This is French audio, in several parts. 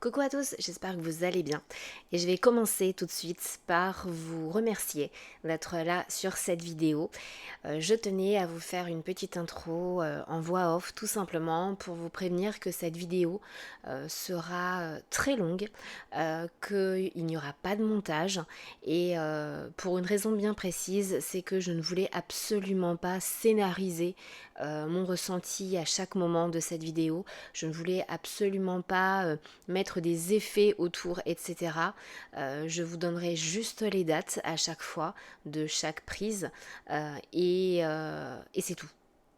Coucou à tous, j'espère que vous allez bien et je vais commencer tout de suite par vous remercier d'être là sur cette vidéo. Je tenais à vous faire une petite intro en voix off tout simplement pour vous prévenir que cette vidéo sera très longue, qu'il n'y aura pas de montage et pour une raison bien précise, c'est que je ne voulais absolument pas scénariser mon ressenti à chaque moment de cette vidéo. Je ne voulais absolument pas mettre des effets autour, etc. Je vous donnerai juste les dates à chaque fois de chaque prise et c'est tout.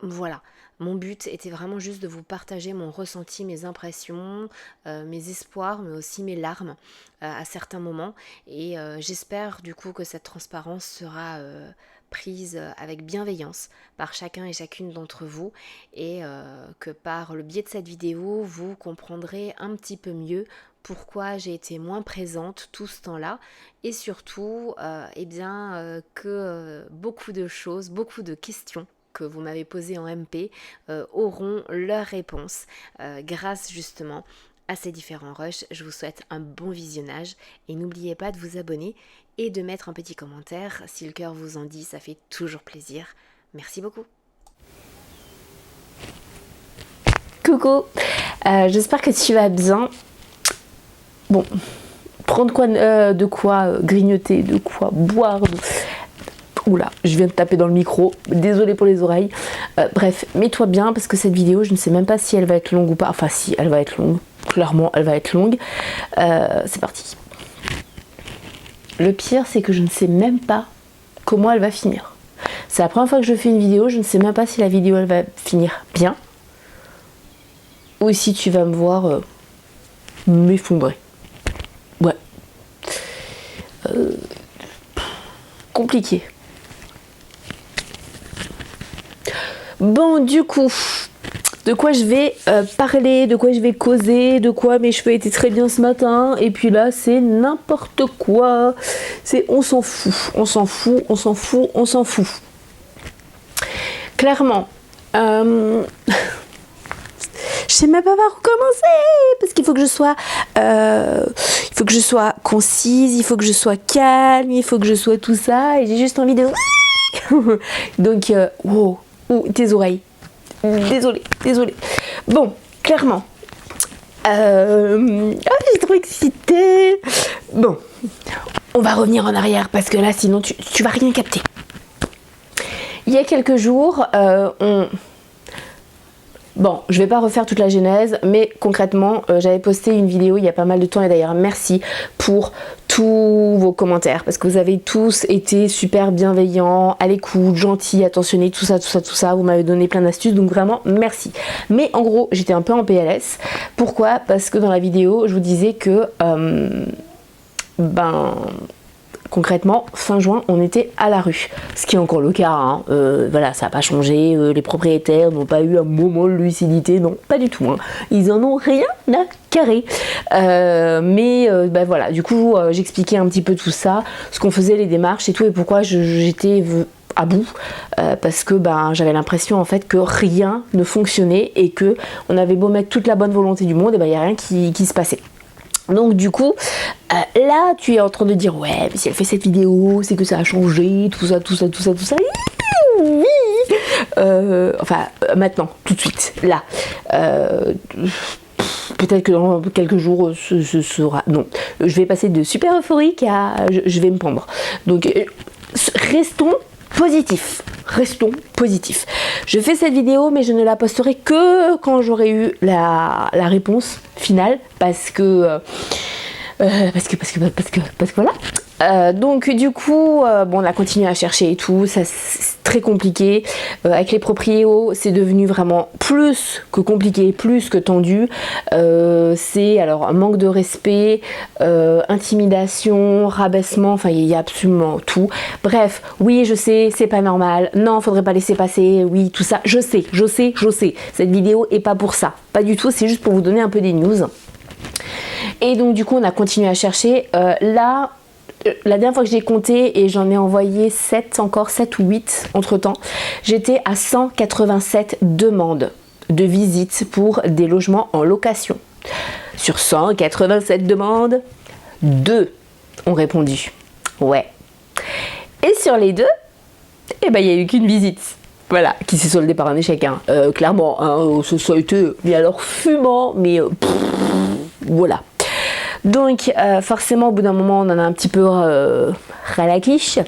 Voilà, mon but était vraiment juste de vous partager mon ressenti, mes impressions, mes espoirs, mais aussi mes larmes à certains moments. Et j'espère du coup que cette transparence sera prise avec bienveillance par chacun et chacune d'entre vous et que par le biais de cette vidéo, vous comprendrez un petit peu mieux pourquoi j'ai été moins présente tout ce temps-là et surtout que beaucoup de choses, beaucoup de questions que vous m'avez posées en MP auront leur réponse grâce justement à ces différents rushs. Je vous souhaite un bon visionnage et n'oubliez pas de vous abonner et de mettre un petit commentaire si le cœur vous en dit, ça fait toujours plaisir. Merci beaucoup. Coucou, j'espère que tu vas bien. Bon, prendre de quoi grignoter, de quoi boire. Oula, je viens de taper dans le micro, désolée pour les oreilles. Bref, mets-toi bien parce que cette vidéo, je ne sais même pas si elle va être longue ou pas. Enfin si, elle va être longue, clairement elle va être longue. C'est parti. Le pire, c'est que je ne sais même pas comment elle va finir. C'est la première fois que je fais une vidéo, je ne sais même pas si la vidéo elle va finir bien. Ou si tu vas me voir m'effondrer. Ouais. Compliqué. Bon, du coup, de quoi je vais parler, de quoi je vais causer, de quoi mes cheveux étaient très bien ce matin, et puis là, c'est n'importe quoi. C'est on s'en fout, on s'en fout, on s'en fout, on s'en fout. Clairement, je sais même pas par où commencer, parce qu'il faut que je sois concise, il faut que je sois calme, il faut que je sois tout ça, et j'ai juste envie de... Donc, wow. Tes oreilles. Désolée. Bon, clairement. J'ai trop excitée. Bon, on va revenir en arrière parce que là, sinon, tu vas rien capter. Il y a quelques jours, Bon, je vais pas refaire toute la genèse, mais concrètement, j'avais posté une vidéo il y a pas mal de temps et d'ailleurs merci pour tous vos commentaires parce que vous avez tous été super bienveillants, à l'écoute, gentils, attentionnés, tout ça. Vous m'avez donné plein d'astuces, donc vraiment merci. Mais en gros, j'étais un peu en PLS. Pourquoi? Parce que dans la vidéo, je vous disais que concrètement, fin juin, on était à la rue. Ce qui est encore le cas, hein. Voilà, ça n'a pas changé. Les propriétaires n'ont pas eu un moment de lucidité, non, pas du tout. Hein. Ils en ont rien à carrer. Voilà, du coup, j'expliquais un petit peu tout ça, ce qu'on faisait, les démarches et tout, et pourquoi j'étais à bout, parce que j'avais l'impression en fait que rien ne fonctionnait et que on avait beau mettre toute la bonne volonté du monde, et il n'y a rien qui se passait. Donc du coup, là tu es en train de dire ouais mais si elle fait cette vidéo c'est que ça a changé, tout ça. Oui. Maintenant, tout de suite, là. Peut-être que dans quelques jours ce sera... Non, je vais passer de super euphorique à... Je vais me pendre. Donc restons positifs. Je fais cette vidéo mais je ne la posterai que quand j'aurai eu la réponse finale parce que voilà. Donc du coup on a continué à chercher et tout, ça c'est très compliqué avec les proprios, c'est devenu vraiment plus que compliqué, plus que tendu. C'est alors un manque de respect, intimidation, rabaissement, enfin il y a absolument tout. Bref, oui je sais, c'est pas normal, non faudrait pas laisser passer, oui tout ça, je sais. Cette vidéo est pas pour ça, pas du tout, c'est juste pour vous donner un peu des news. Et donc du coup on a continué à chercher. Là, la dernière fois que j'ai compté, et j'en ai envoyé 7 ou 8 entre temps, j'étais à 187 demandes de visite pour des logements en location. Sur 187 demandes, 2 ont répondu. Ouais. Et sur les 2, eh ben, il n'y a eu qu'une visite. Voilà, qui s'est soldée par un échec. Hein. Clairement, hein, ça a été, mais alors fumant, mais voilà. Donc, forcément, au bout d'un moment, on en a un petit peu ras la quiche.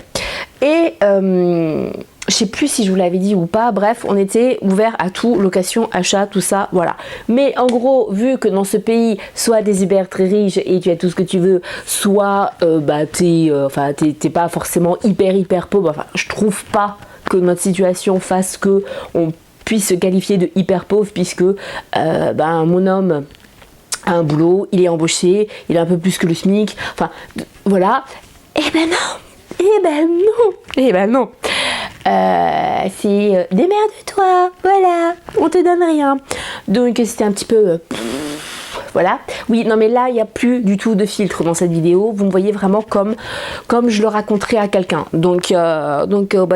Et je sais plus si je vous l'avais dit ou pas, bref, on était ouvert à tout, location, achat, tout ça, voilà. Mais en gros, vu que dans ce pays, soit t'es hyper très riche et tu as tout ce que tu veux, soit t'es pas forcément hyper pauvre, enfin, je trouve pas que notre situation fasse que on puisse se qualifier de hyper pauvre, puisque mon homme a un boulot, il est embauché, il a un peu plus que le SMIC, enfin, voilà. Eh ben non. C'est démerde-toi, voilà, on te donne rien. Donc c'était un petit peu voilà. Oui, non mais là il n'y a plus du tout de filtre dans cette vidéo. Vous me voyez vraiment comme je le raconterais à quelqu'un. Donc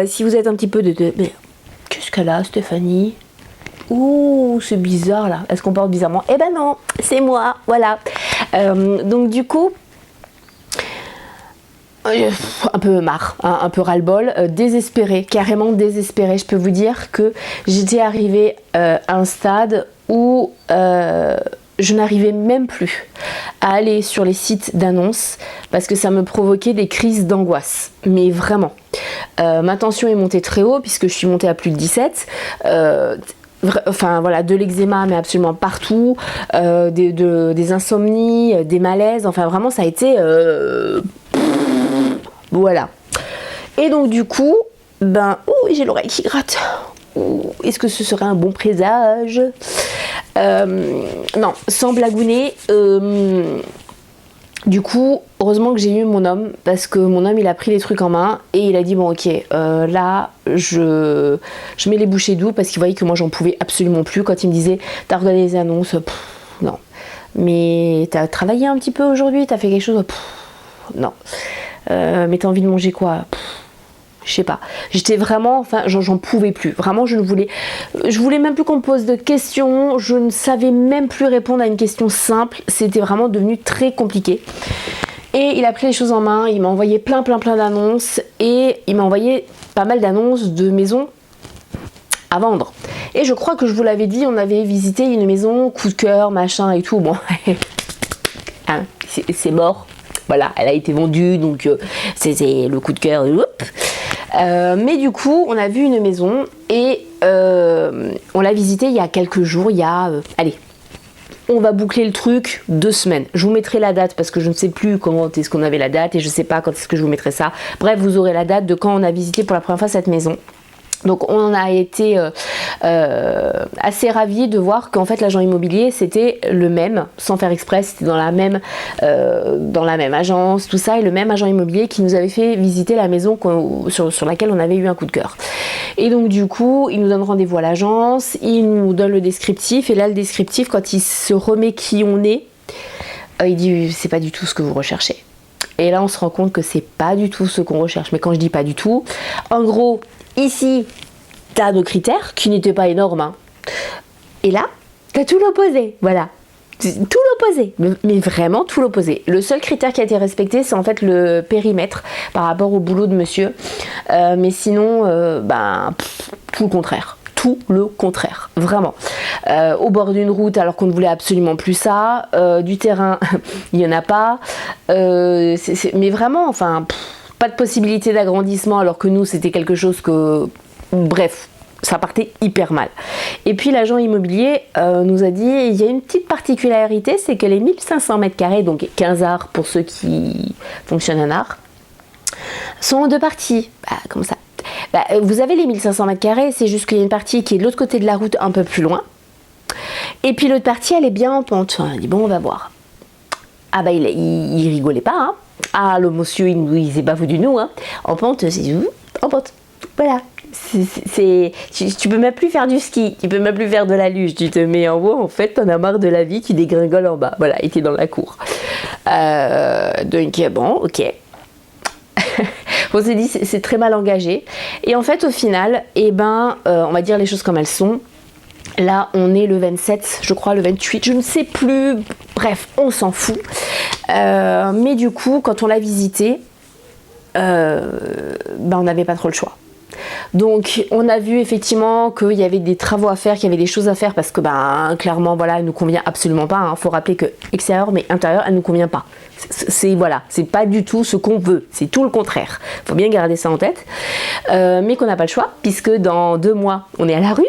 si vous êtes un petit peu mais qu'est-ce qu'elle a, Stéphanie? Ouh, c'est bizarre là. Est-ce qu'on parle bizarrement? Eh ben non, c'est moi, voilà. Donc du coup, un peu marre, hein, un peu ras-le-bol, désespérée, carrément désespérée. Je peux vous dire que j'étais arrivée à un stade où je n'arrivais même plus à aller sur les sites d'annonces parce que ça me provoquait des crises d'angoisse. Mais vraiment. Ma tension est montée très haut puisque je suis montée à plus de 17. Enfin voilà, de l'eczéma mais absolument partout, des insomnies, des malaises, enfin vraiment ça a été voilà. Et donc du coup, j'ai l'oreille qui gratte. Est-ce que ce serait un bon présage? Non, sans blagouner. Du coup, heureusement que j'ai eu mon homme, parce que mon homme il a pris les trucs en main et il a dit bon ok, là je mets les bouchées doubles parce qu'il voyait que moi j'en pouvais absolument plus. Quand il me disait t'as regardé les annonces, non. Mais t'as travaillé un petit peu aujourd'hui, t'as fait quelque chose, non. Mais t'as envie de manger quoi? Je sais pas. J'étais vraiment, enfin, j'en pouvais plus. Vraiment, je voulais même plus qu'on me pose de questions. Je ne savais même plus répondre à une question simple. C'était vraiment devenu très compliqué. Et il a pris les choses en main. Il m'a envoyé plein d'annonces. Et il m'a envoyé pas mal d'annonces de maisons à vendre. Et je crois que je vous l'avais dit, on avait visité une maison, coup de cœur, machin et tout. Bon, hein, c'est mort. Voilà, elle a été vendue, donc c'est le coup de cœur. Mais du coup, on a vu une maison et on l'a visitée il y a quelques jours. Allez, on va boucler le truc 2 semaines. Je vous mettrai la date parce que je ne sais plus comment est-ce qu'on avait la date et je ne sais pas quand est-ce que je vous mettrai ça. Bref, vous aurez la date de quand on a visité pour la première fois cette maison. Donc on a été assez ravis de voir qu'en fait l'agent immobilier c'était le même, sans faire exprès, c'était dans la même agence, tout ça, et le même agent immobilier qui nous avait fait visiter la maison sur laquelle on avait eu un coup de cœur. Et donc du coup, il nous donne rendez-vous à l'agence, il nous donne le descriptif, et là le descriptif, quand il se remet qui on est, il dit c'est pas du tout ce que vous recherchez. Et là on se rend compte que c'est pas du tout ce qu'on recherche. Mais quand je dis pas du tout, en gros, ici, tu as nos critères qui n'étaient pas énormes. Hein. Et là, tu as tout l'opposé. Voilà. Tout l'opposé. Mais vraiment tout l'opposé. Le seul critère qui a été respecté, c'est en fait le périmètre par rapport au boulot de monsieur. Mais sinon, tout le contraire. Tout le contraire. Vraiment. Au bord d'une route, alors qu'on ne voulait absolument plus ça. Du terrain, il n'y en a pas. Mais vraiment, enfin... pas de possibilité d'agrandissement alors que nous c'était quelque chose que... Bref, ça partait hyper mal. Et puis l'agent immobilier nous a dit, il y a une petite particularité, c'est que les 1500 mètres carrés, donc 15 arts pour ceux qui fonctionnent en art, sont en 2 parties. Comme ça. Vous avez les 1500 mètres carrés, c'est juste qu'il y a une partie qui est de l'autre côté de la route, un peu plus loin. Et puis l'autre partie, elle est bien en pente. On a dit, bon, on va voir. Il rigolait pas, hein. Ah, le monsieur, il s'est pas foutu de nous, hein. En pente, c'est en pente. Voilà. Tu peux même plus faire du ski, tu peux même plus faire de la luge, tu te mets en haut, en fait, t'en as marre de la vie qui dégringole en bas. Voilà, il était dans la cour. Donc, bon, ok. On s'est dit, c'est très mal engagé. Et en fait, au final, on va dire les choses comme elles sont. Là, on est le 27, je crois, le 28, je ne sais plus. Bref, on s'en fout. Mais du coup, quand on l'a visité, on n'avait pas trop le choix. Donc, on a vu effectivement qu'il y avait des travaux à faire, qu'il y avait des choses à faire parce que, clairement, voilà, elle nous convient absolument pas. Hein. Faut rappeler que extérieur, mais intérieur, elle nous convient pas. Voilà, c'est pas du tout ce qu'on veut. C'est tout le contraire. Faut bien garder ça en tête. Mais qu'on n'a pas le choix puisque dans 2 mois, on est à la rue.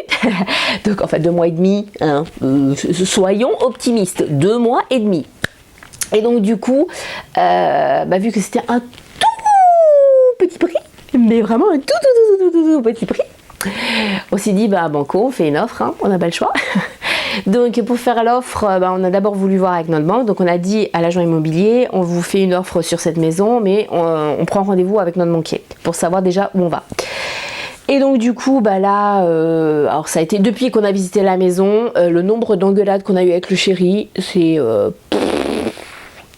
Donc, en fait, 2 mois et demi. Hein, soyons optimistes. 2 mois et demi. Et donc, du coup, vu que c'était un tout petit prix, mais vraiment un tout petit prix, on s'est dit banco, on fait une offre, hein, on n'a pas le choix. Donc pour faire l'offre, on a d'abord voulu voir avec notre banque. Donc on a dit à l'agent immobilier, on vous fait une offre sur cette maison, mais on prend rendez-vous avec notre banquier pour savoir déjà où on va. Et donc du coup alors ça a été depuis qu'on a visité la maison, le nombre d'engueulades qu'on a eu avec le chéri, c'est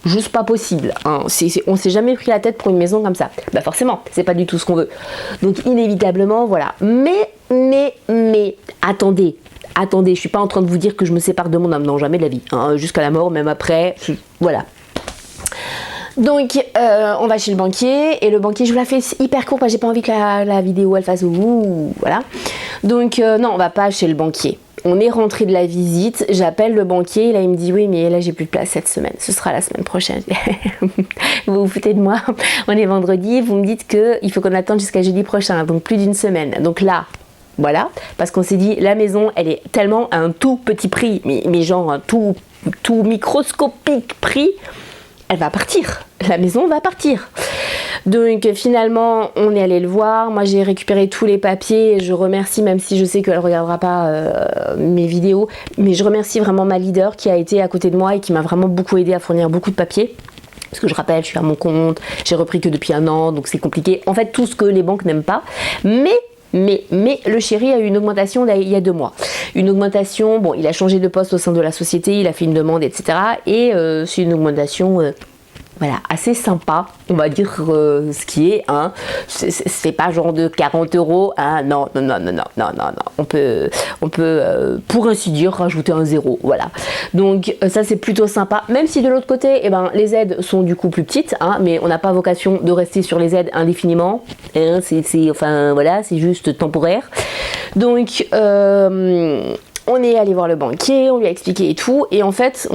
juste pas possible, hein. On s'est jamais pris la tête pour une maison comme ça. Forcément, c'est pas du tout ce qu'on veut. Donc inévitablement, voilà. Mais, attendez, je suis pas en train de vous dire que je me sépare de mon homme, non, jamais de la vie. Hein, jusqu'à la mort, même après, voilà. Donc on va chez le banquier et le banquier, je vous la fais hyper court parce que j'ai pas envie que la vidéo elle fasse ouh, voilà. Donc non, on va pas chez le banquier. On est rentré de la visite, j'appelle le banquier, là il me dit oui mais là j'ai plus de place cette semaine, ce sera la semaine prochaine. Vous vous foutez de moi, on est vendredi, vous me dites qu'il faut qu'on attende jusqu'à jeudi prochain, donc plus d'1 semaine. Donc là, voilà, parce qu'on s'est dit la maison elle est tellement à un tout petit prix, mais genre un tout microscopique prix, elle va partir, la maison va partir. Donc finalement on est allé le voir, moi j'ai récupéré tous les papiers, je remercie, même si je sais qu'elle ne regardera pas mes vidéos, mais je remercie vraiment ma leader qui a été à côté de moi et qui m'a vraiment beaucoup aidé à fournir beaucoup de papiers. Parce que je rappelle, je suis à mon compte, j'ai repris que depuis 1 an, donc c'est compliqué. En fait tout ce que les banques n'aiment pas, mais le chéri a eu une augmentation il y a 2 mois. Une augmentation, bon il a changé de poste au sein de la société, il a fait une demande, etc. Et c'est une augmentation... voilà, assez sympa, on va dire ce qui est, hein. C'est pas genre de 40 €, hein, non, on peut pour ainsi dire rajouter un 0, voilà. Donc ça c'est plutôt sympa, même si de l'autre côté, les aides sont du coup plus petites, hein, mais on n'a pas vocation de rester sur les aides indéfiniment, hein, enfin voilà, c'est juste temporaire. Donc on est allé voir le banquier, on lui a expliqué et tout, et en fait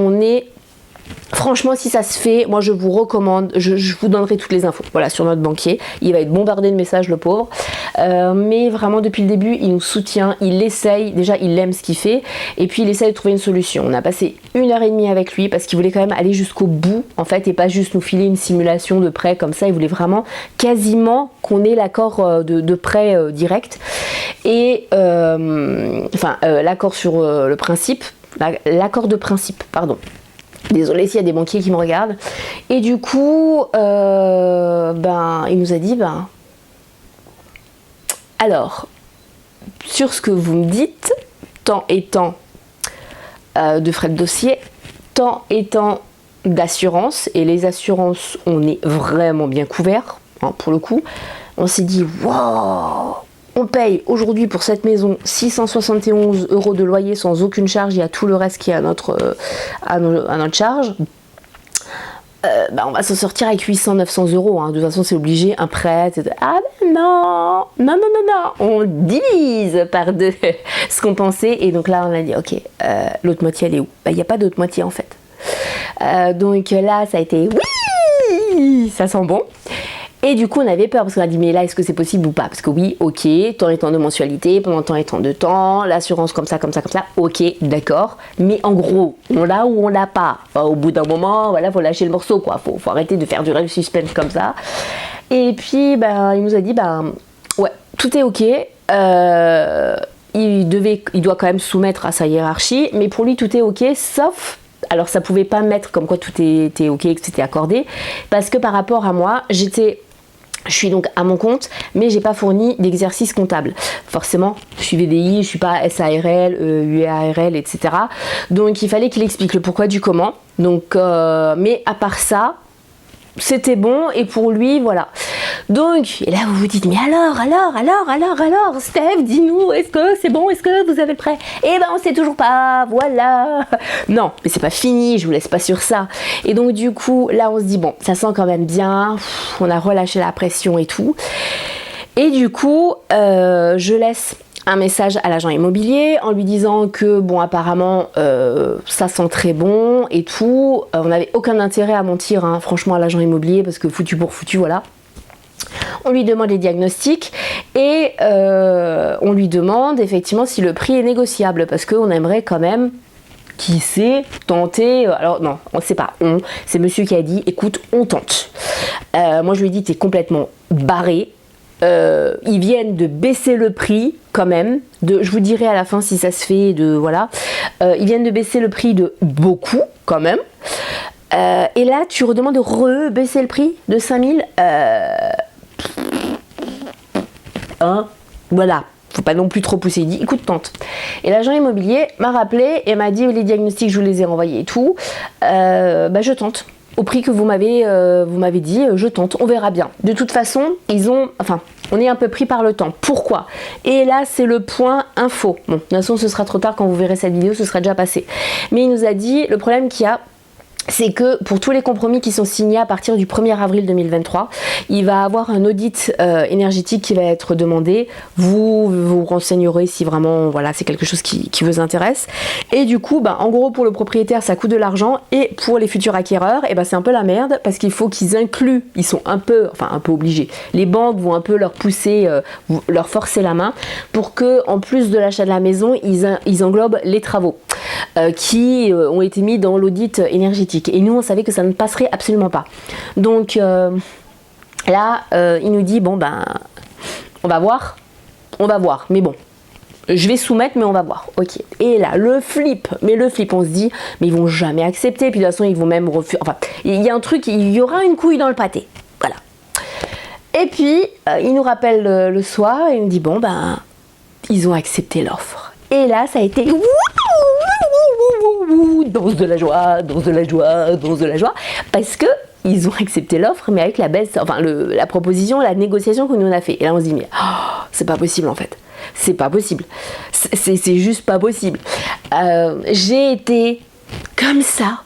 franchement, si ça se fait, moi je vous recommande, je vous donnerai toutes les infos, voilà, sur notre banquier. Il va être bombardé de messages, le pauvre. Mais vraiment, depuis le début, il nous soutient, il essaye, déjà il aime ce qu'il fait, et puis il essaye de trouver une solution. On a passé 1h30 avec lui, parce qu'il voulait quand même aller jusqu'au bout, en fait, et pas juste nous filer une simulation de prêt comme ça. Il voulait vraiment quasiment qu'on ait l'accord de prêt direct, et l'accord sur le principe, l'accord de principe, pardon. Désolée s'il y a des banquiers qui me regardent. Et du coup, il nous a dit, alors, sur ce que vous me dites, tant et tant de frais de dossier, tant et tant d'assurance, et les assurances, on est vraiment bien couverts, hein, pour le coup. On s'est dit, waouh! On paye aujourd'hui pour cette maison 671 € de loyer sans aucune charge, il y a tout le reste qui est à notre charge. On va s'en sortir avec 800-900 €, hein. De toute façon c'est obligé, un prêt, etc. Ah ben non, on divise par 2 ce qu'on pensait, et donc là on a dit ok, l'autre moitié elle est où? Il n'y a pas d'autre moitié en fait. Donc là ça a été oui, ça sent bon. Et du coup on avait peur parce qu'on a dit mais là est-ce que c'est possible ou pas, parce que oui, ok, tant et tant de mensualité pendant tant et tant de temps, l'assurance comme ça, ok, d'accord, mais en gros on l'a ou on l'a pas. Au bout d'un moment, voilà, faut lâcher le morceau quoi, faut arrêter de faire durer le suspense comme ça. Et puis il nous a dit ouais, tout est ok, il doit quand même soumettre à sa hiérarchie, mais pour lui tout est ok, sauf... Alors ça pouvait pas mettre comme quoi tout était ok, que c'était accordé, parce que par rapport à moi, je suis donc à mon compte, mais j'ai pas fourni d'exercice comptable. Forcément, je suis VDI, je suis pas SARL, UARL, etc. Donc il fallait qu'il explique le pourquoi du comment. Donc, mais à part ça, c'était bon, et pour lui, voilà. Donc, et là vous vous dites, mais alors, Steph, dis-nous, est-ce que c'est bon, est-ce que vous avez le prêt? Eh ben on sait toujours pas, voilà. Non, mais c'est pas fini, je vous laisse pas sur ça. Et donc du coup, là on se dit, bon, ça sent quand même bien, on a relâché la pression et tout. Et du coup, je laisse un message à l'agent immobilier en lui disant que bon apparemment ça sent très bon et tout, on n'avait aucun intérêt à mentir hein, franchement à l'agent immobilier parce que foutu pour foutu voilà. On lui demande les diagnostics et on lui demande effectivement si le prix est négociable parce qu'on aimerait quand même qui sait tenter, alors non on sait pas, c'est monsieur qui a dit écoute on tente. Moi je lui ai dit t'es complètement barré. Ils viennent de baisser le prix quand même, je vous dirai à la fin si ça se fait, voilà. Ils viennent de baisser le prix de beaucoup quand même. Et là tu redemandes de rebaisser le prix de 5000. Voilà, faut pas non plus trop pousser, il dit écoute tente. Et l'agent immobilier m'a rappelé et m'a dit les diagnostics je vous les ai envoyés et tout, je tente. Au prix que vous m'avez dit, je tente, on verra bien. De toute façon, on est un peu pris par le temps. Pourquoi? Et là, c'est le point info. Bon, de toute façon, ce sera trop tard quand vous verrez cette vidéo, ce sera déjà passé. Mais il nous a dit, le problème qu'il y a, c'est que pour tous les compromis qui sont signés à partir du 1er avril 2023, il va avoir un audit énergétique qui va être demandé. Vous vous renseignerez si vraiment voilà, c'est quelque chose qui vous intéresse. Et du coup, en gros, pour le propriétaire, ça coûte de l'argent. Et pour les futurs acquéreurs, c'est un peu la merde parce qu'il faut qu'ils incluent, ils sont un peu obligés. Les banques vont un peu leur pousser, leur forcer la main pour que, en plus de l'achat de la maison, ils englobent les travaux qui ont été mis dans l'audit énergétique. Et nous, on savait que ça ne passerait absolument pas. Donc là, il nous dit, bon, on va voir. Mais bon, je vais soumettre, mais on va voir. Ok. Et là, le flip, on se dit, mais ils vont jamais accepter. Puis de toute façon, ils vont même refuser. Enfin, il y a un truc, il y aura une couille dans le pâté. Voilà. Et puis, il nous rappelle le soir et il nous dit, bon, ils ont accepté l'offre. Et là, ça a été danse de la joie, parce que ils ont accepté l'offre, mais avec la baisse, la proposition, la négociation qu'on nous a fait. Et là, on se dit, mais c'est pas possible en fait. C'est pas possible. C'est juste pas possible. J'ai été comme ça,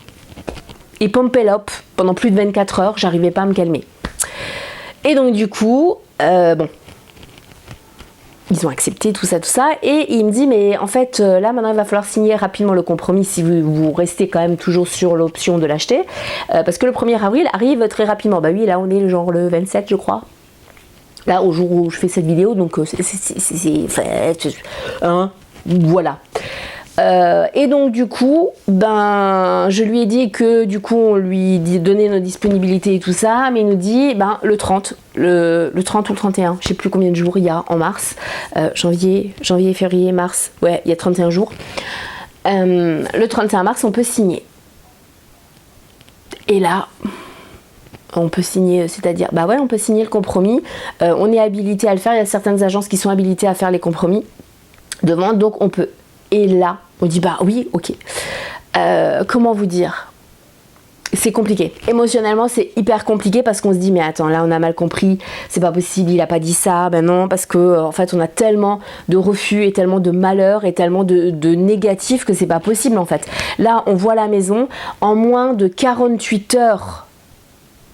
et pompelope pendant plus de 24 heures, j'arrivais pas à me calmer. Et donc, du coup, ils ont accepté tout ça, et il me dit, mais en fait, là, maintenant, il va falloir signer rapidement le compromis si vous restez quand même toujours sur l'option de l'acheter, parce que le 1er avril arrive très rapidement. Oui, là, on est genre le 27, je crois. Là, au jour où je fais cette vidéo, donc voilà. Et donc du coup, je lui ai dit que du coup on lui donnait nos disponibilités et tout ça, mais il nous dit le 30 ou le 31, je sais plus combien de jours il y a en mars, janvier, février, mars, ouais, il y a 31 jours. Le 31 mars, on peut signer. Et là, on peut signer, c'est-à-dire, on peut signer le compromis. On est habilité à le faire. Il y a certaines agences qui sont habilitées à faire les compromis de vente, donc on peut. Et là, on dit oui, ok. Comment vous dire? C'est compliqué. Émotionnellement, c'est hyper compliqué parce qu'on se dit mais attends, là on a mal compris, c'est pas possible, il a pas dit ça. Non, parce que en fait on a tellement de refus et tellement de malheur et tellement de négatifs que c'est pas possible en fait. Là, on voit la maison en moins de 48 heures.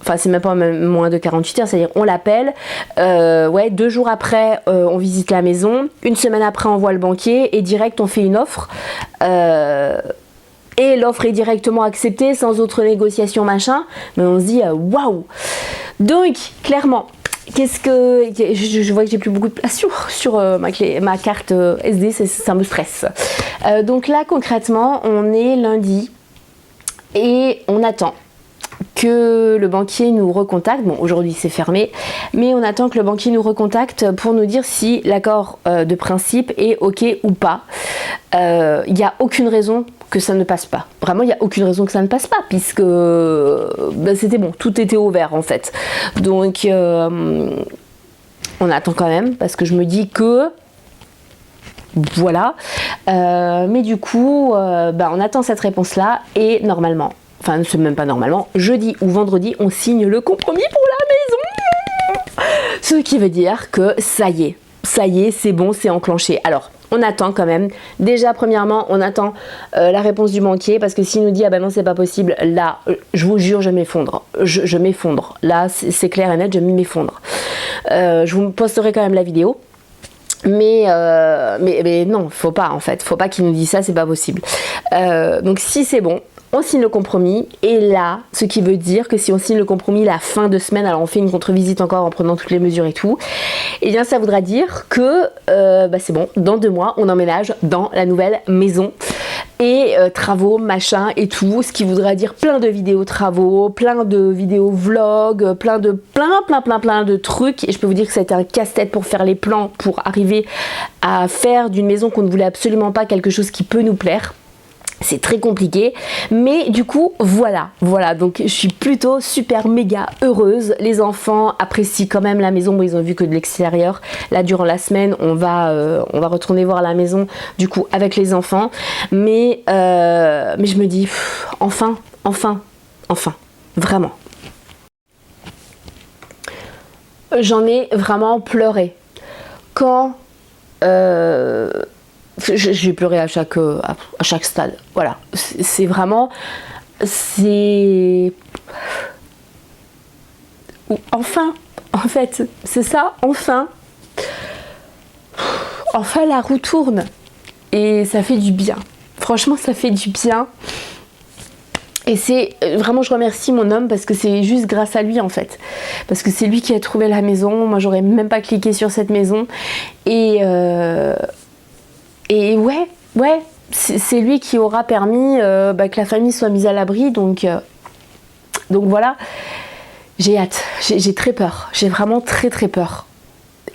Enfin, c'est même pas moins de 48 heures, c'est-à-dire on l'appelle, 2 jours après on visite la maison, 1 semaine après on voit le banquier et direct on fait une offre. Et l'offre est directement acceptée sans autre négociation machin, mais on se dit waouh. Donc clairement, je vois que j'ai plus beaucoup de place sur ma carte SD, ça me stresse. Donc là concrètement, on est lundi et on attend que le banquier nous recontacte. Bon, aujourd'hui c'est fermé, mais on attend que le banquier nous recontacte pour nous dire si l'accord de principe est ok ou pas. Il n'y a aucune raison que ça ne passe pas. Vraiment, il n'y a aucune raison que ça ne passe pas, puisque c'était bon, tout était ouvert en fait. Donc, on attend quand même, parce que je me dis que voilà. Mais du coup, on attend cette réponse-là, et normalement, enfin, c'est même pas normalement, jeudi ou vendredi, on signe le compromis pour la maison. Ce qui veut dire que ça y est, c'est bon, c'est enclenché. Alors, on attend quand même. Déjà, premièrement, on attend la réponse du banquier, parce que s'il nous dit ah ben non, c'est pas possible, là, je vous jure, je m'effondre. Je m'effondre. Là, c'est clair et net, je m'effondre. Je vous posterai quand même la vidéo. Mais non, faut pas en fait, faut pas qu'il nous dise ça, c'est pas possible. Donc si c'est bon, on signe le compromis, et là, ce qui veut dire que si on signe le compromis la fin de semaine, alors on fait une contre-visite encore en prenant toutes les mesures et tout, et bien ça voudra dire que c'est bon, dans 2 mois, on emménage dans la nouvelle maison. Et travaux, machin et tout, ce qui voudra dire plein de vidéos travaux, plein de vidéos vlogs, plein de trucs. Et je peux vous dire que ça a été un casse-tête pour faire les plans, pour arriver à faire d'une maison qu'on ne voulait absolument pas quelque chose qui peut nous plaire. C'est très compliqué, mais du coup voilà, donc je suis plutôt super méga heureuse. Les enfants apprécient quand même la maison, bon, ils ont vu que de l'extérieur. Là durant la semaine on va retourner voir la maison du coup avec les enfants, mais je me dis enfin, vraiment. J'en ai vraiment pleuré quand j'ai pleuré à chaque stade. Voilà, c'est vraiment, enfin, en fait, c'est ça, enfin la roue tourne et ça fait du bien. Franchement, ça fait du bien. Et c'est vraiment, je remercie mon homme parce que c'est juste grâce à lui en fait. Parce que c'est lui qui a trouvé la maison. Moi, j'aurais même pas cliqué sur cette maison. Et ouais, c'est lui qui aura permis que la famille soit mise à l'abri. Donc voilà, j'ai hâte, j'ai très peur. J'ai vraiment très peur.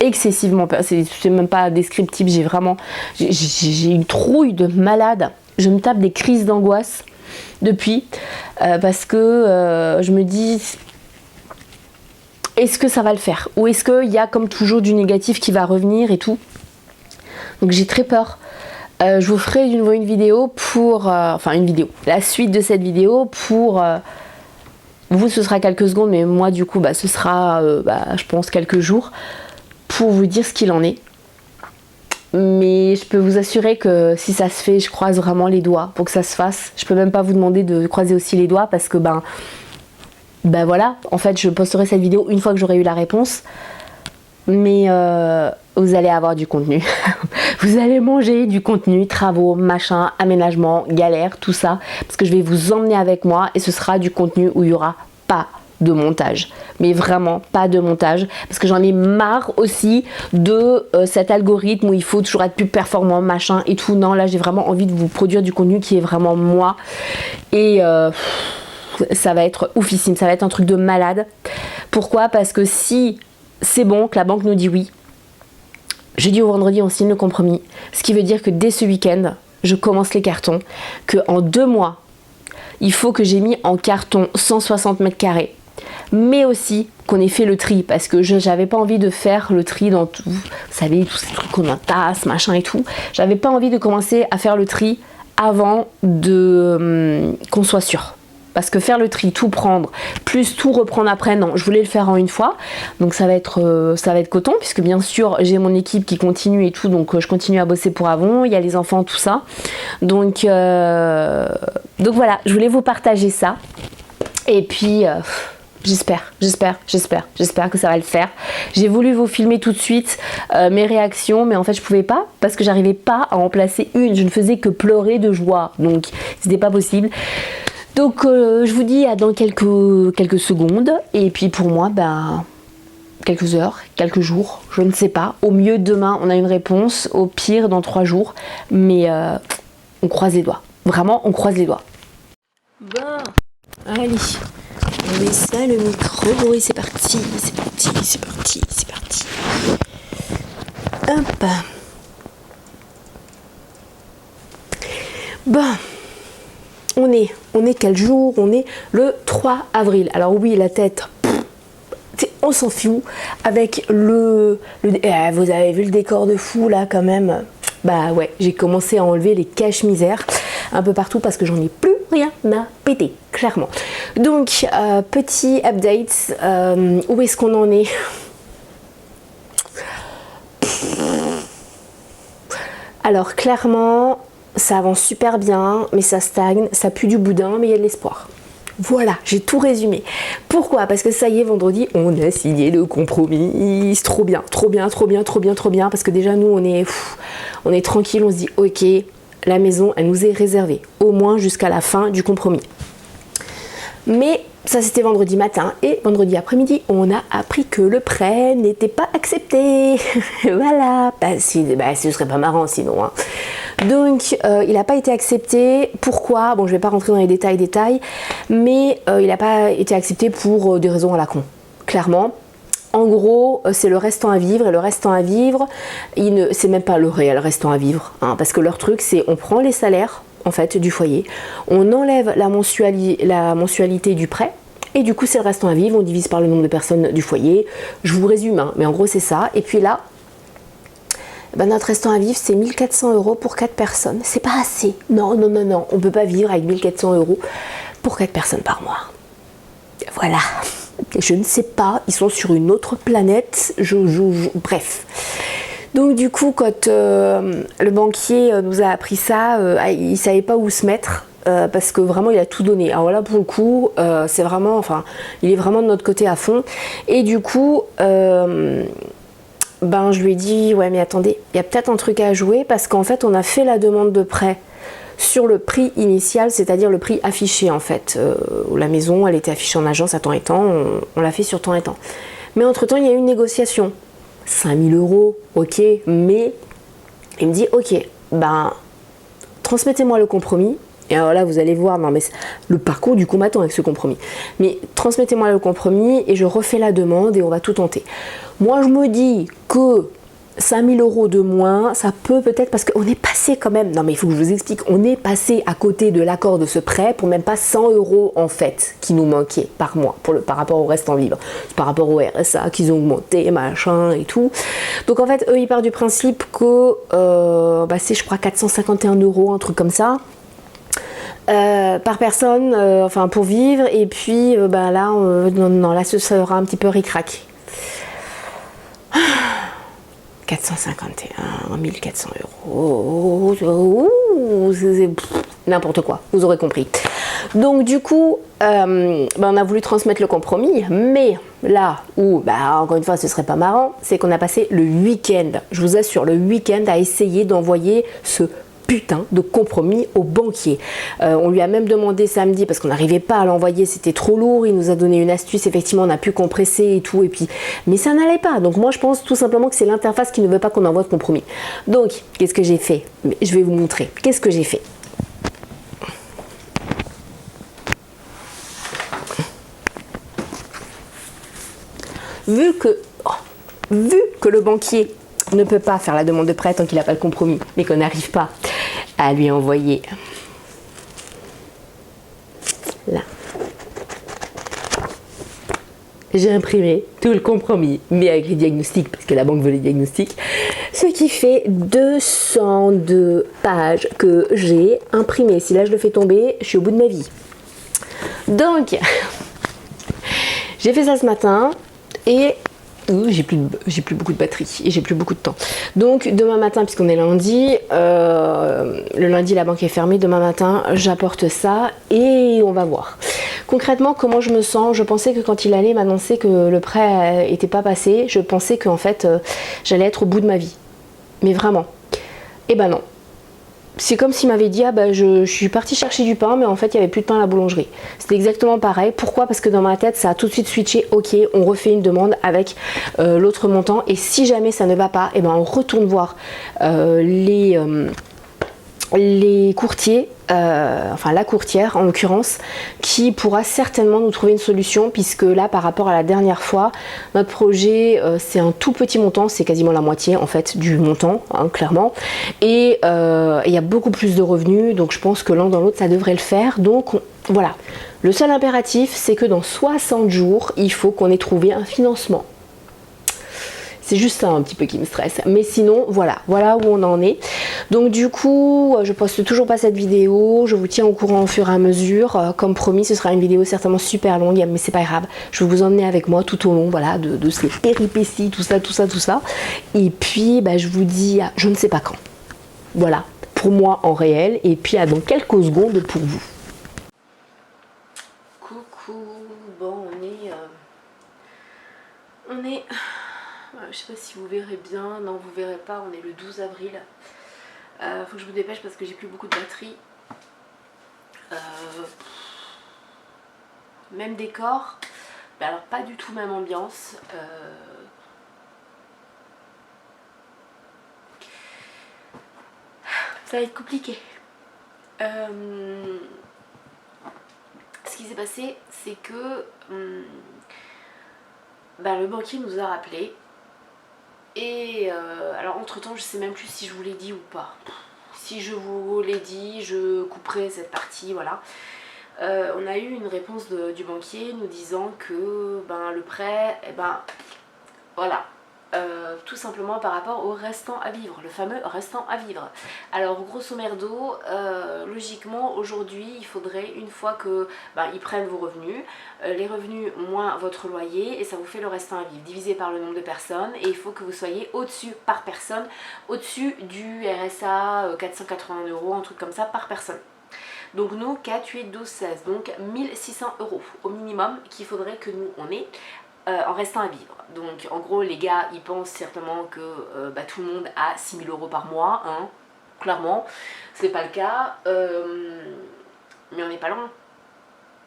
Excessivement peur. C'est même pas descriptible. J'ai une trouille de malade. Je me tape des crises d'angoisse depuis parce que je me dis est-ce que ça va le faire, ou est-ce qu'il y a comme toujours du négatif qui va revenir et tout. Donc j'ai très peur. Je vous ferai une vidéo pour la suite de cette vidéo pour vous, ce sera quelques secondes, mais moi du coup ce sera je pense quelques jours pour vous dire ce qu'il en est. Mais je peux vous assurer que si ça se fait, je croise vraiment les doigts pour que ça se fasse. Je peux même pas vous demander de croiser aussi les doigts parce que voilà, en fait je posterai cette vidéo une fois que j'aurai eu la réponse. Mais vous allez avoir du contenu. Vous allez manger du contenu, travaux, machin, aménagement, galère, tout ça. Parce que je vais vous emmener avec moi et ce sera du contenu où il n'y aura pas de montage, mais vraiment pas de montage, parce que j'en ai marre aussi de cet algorithme où il faut toujours être plus performant, machin et tout. Non, là j'ai vraiment envie de vous produire du contenu qui est vraiment moi, et ça va être oufissime, ça va être un truc de malade. Pourquoi? Parce que si c'est bon, que la banque nous dit oui, jeudi au vendredi on signe le compromis, ce qui veut dire que dès ce week-end je commence les cartons, que en 2 mois il faut que j'ai mis en carton 160 mètres carrés, mais aussi qu'on ait fait le tri, parce que j'avais pas envie de faire le tri dans tout, vous savez, tous ces trucs qu'on entasse, machin et tout. J'avais pas envie de commencer à faire le tri avant qu'on soit sûr. Parce que faire le tri, tout prendre, plus tout reprendre après, non, je voulais le faire en une fois. Donc ça va être coton, puisque bien sûr j'ai mon équipe qui continue et tout, donc je continue à bosser pour Avon, il y a les enfants, tout ça. Donc voilà, je voulais vous partager ça. Et puis j'espère que ça va le faire. J'ai voulu vous filmer tout de suite mes réactions, mais en fait je pouvais pas, parce que j'arrivais pas à en placer une. Je ne faisais que pleurer de joie, donc c'était pas possible. Donc je vous dis à dans quelques secondes, et puis pour moi quelques heures, quelques jours, je ne sais pas. Au mieux demain on a une réponse, au pire dans 3 jours, mais on croise les doigts. Vraiment on croise les doigts. Bon, allez, on met ça le micro, et c'est parti. Hop. Bon. On est quel jour? On est le 3 avril. Alors oui, la tête, on s'en fout. Avec vous avez vu le décor de fou là quand même. Bah ouais, j'ai commencé à enlever les caches-misères un peu partout parce que j'en ai plus rien à péter, clairement. Donc, petit update, où est-ce qu'on en est? Alors clairement, ça avance super bien, mais ça stagne, ça pue du boudin, mais il y a de l'espoir. Voilà, j'ai tout résumé. Pourquoi? Parce que ça y est, vendredi, on a signé le compromis. C'est trop bien, trop bien, trop bien, trop bien, trop bien. Parce que déjà, nous, on est tranquille, on se dit, ok, la maison, elle nous est réservée, au moins jusqu'à la fin du compromis. Mais ça, c'était vendredi matin, et vendredi après-midi, on a appris que le prêt n'était pas accepté. Voilà, ce serait pas marrant sinon, hein. Donc il n'a pas été accepté. Pourquoi? Bon, je vais pas rentrer dans les détails, mais il n'a pas été accepté pour des raisons à la con, clairement. En gros, c'est le restant à vivre, et le restant à vivre, c'est même pas le réel restant à vivre, hein, parce que leur truc, c'est on prend les salaires en fait du foyer, on enlève la mensualité du prêt, et du coup c'est le restant à vivre, on divise par le nombre de personnes du foyer. Je vous résume, hein, mais en gros c'est ça. Et puis là, notre restant à vivre, c'est 1400 € pour 4 personnes. C'est pas assez. Non, non, non, non. On peut pas vivre avec 1400 € pour 4 personnes par mois. Voilà. Je ne sais pas. Ils sont sur une autre planète. Bref. Donc du coup, quand le banquier nous a appris ça, il savait pas où se mettre. Parce que vraiment il a tout donné. Alors là pour le coup c'est vraiment, enfin il est vraiment de notre côté à fond. Et du coup je lui ai dit ouais mais attendez, il y a peut-être un truc à jouer, parce qu'en fait on a fait la demande de prêt sur le prix initial, c'est-à-dire le prix affiché en fait. La maison elle était affichée en agence à temps et temps, on l'a fait sur temps et temps. Mais entre temps il y a eu une négociation. 5000 €, ok, mais il me dit ok, transmettez-moi le compromis. Et alors là, vous allez voir, non mais le parcours du combattant avec ce compromis. Mais transmettez-moi le compromis et je refais la demande et on va tout tenter. Moi, je me dis que 5000 € de moins, ça peut-être, parce qu'on est passé quand même, non mais il faut que je vous explique, on est passé à côté de l'accord de ce prêt pour même pas 100 € en fait, qui nous manquait par mois, par rapport au reste en vivre, par rapport au RSA qu'ils ont augmenté, machin et tout. Donc en fait, eux, ils partent du principe que c'est je crois 451 €, un truc comme ça. Par personne, pour vivre, et puis là ce sera un petit peu ric-rac. 451, 1400 €, c'est n'importe quoi, vous aurez compris. Donc du coup, on a voulu transmettre le compromis, mais là où, encore une fois, ce serait pas marrant, c'est qu'on a passé le week-end, je vous assure, le week-end à essayer d'envoyer ce putain de compromis au banquier. On lui a même demandé samedi, parce qu'on n'arrivait pas à l'envoyer, c'était trop lourd. Il nous a donné une astuce, effectivement on a pu compresser et tout, mais ça n'allait pas. Donc moi je pense tout simplement que c'est l'interface qui ne veut pas qu'on envoie de compromis. Donc qu'est-ce que j'ai fait? Je vais vous montrer. Qu'est-ce que j'ai fait? Vu que le banquier ne peut pas faire la demande de prêt tant qu'il n'a pas le compromis, mais qu'on n'arrive pas à lui envoyer là. J'ai imprimé tout le compromis, mais avec les diagnostics, parce que la banque veut les diagnostics, ce qui fait 202 pages que j'ai imprimées. Si là je le fais tomber, je suis au bout de ma vie. Donc, j'ai fait ça ce matin, et j'ai plus beaucoup de batterie et j'ai plus beaucoup de temps. Donc demain matin, puisqu'on est lundi, le lundi la banque est fermée, demain matin j'apporte ça et on va voir. Concrètement, comment je me sens? Je pensais que quand il allait m'annoncer que le prêt était pas passé, je pensais qu'en fait j'allais être au bout de ma vie. Mais vraiment. Et non. C'est comme s'il m'avait dit je suis partie chercher du pain, mais en fait il n'y avait plus de pain à la boulangerie. C'était exactement pareil. Pourquoi? Parce que dans ma tête ça a tout de suite switché. Ok, on refait une demande avec l'autre montant, et si jamais ça ne va pas, on retourne voir les courtiers, la courtière en l'occurrence, qui pourra certainement nous trouver une solution, puisque là par rapport à la dernière fois, notre projet c'est un tout petit montant, c'est quasiment la moitié en fait du montant, hein, clairement, et il y a beaucoup plus de revenus, donc je pense que l'un dans l'autre ça devrait le faire. Donc voilà, le seul impératif c'est que dans 60 jours il faut qu'on ait trouvé un financement. C'est juste ça un petit peu qui me stresse. Mais sinon, voilà où on en est. Donc du coup, je poste toujours pas cette vidéo. Je vous tiens au courant au fur et à mesure. Comme promis, ce sera une vidéo certainement super longue, mais c'est pas grave. Je vais vous emmener avec moi tout au long, voilà, de ces péripéties, tout ça. Et puis, je vous dis, je ne sais pas quand. Voilà, pour moi en réel, et puis à dans quelques secondes pour vous. Coucou, bon je sais pas si vous verrez bien, non vous verrez pas, on est le 12 avril. Faut que je me dépêche parce que j'ai plus beaucoup de batterie. Même décor, mais alors pas du tout même ambiance. Ça va être compliqué. Ce qui s'est passé, c'est que le banquier nous a rappelé. Et alors entre temps, je sais même plus si je vous l'ai dit ou pas. Si je vous l'ai dit, je couperai cette partie, voilà. On a eu une réponse du banquier nous disant que le prêt, voilà, tout simplement par rapport au restant à vivre, le fameux restant à vivre. Alors grosso merdo, logiquement aujourd'hui il faudrait, une fois que ils prennent vos revenus, les revenus moins votre loyer, et ça vous fait le restant à vivre divisé par le nombre de personnes, et il faut que vous soyez au-dessus par personne, au-dessus du RSA 480 €, un truc comme ça par personne. Donc nous 4, 8, 12, 16, donc 1600 € au minimum qu'il faudrait que nous on ait en restant à vivre. Donc en gros les gars ils pensent certainement que tout le monde a 6000 € par mois, hein, clairement c'est pas le cas, mais on n'est pas loin.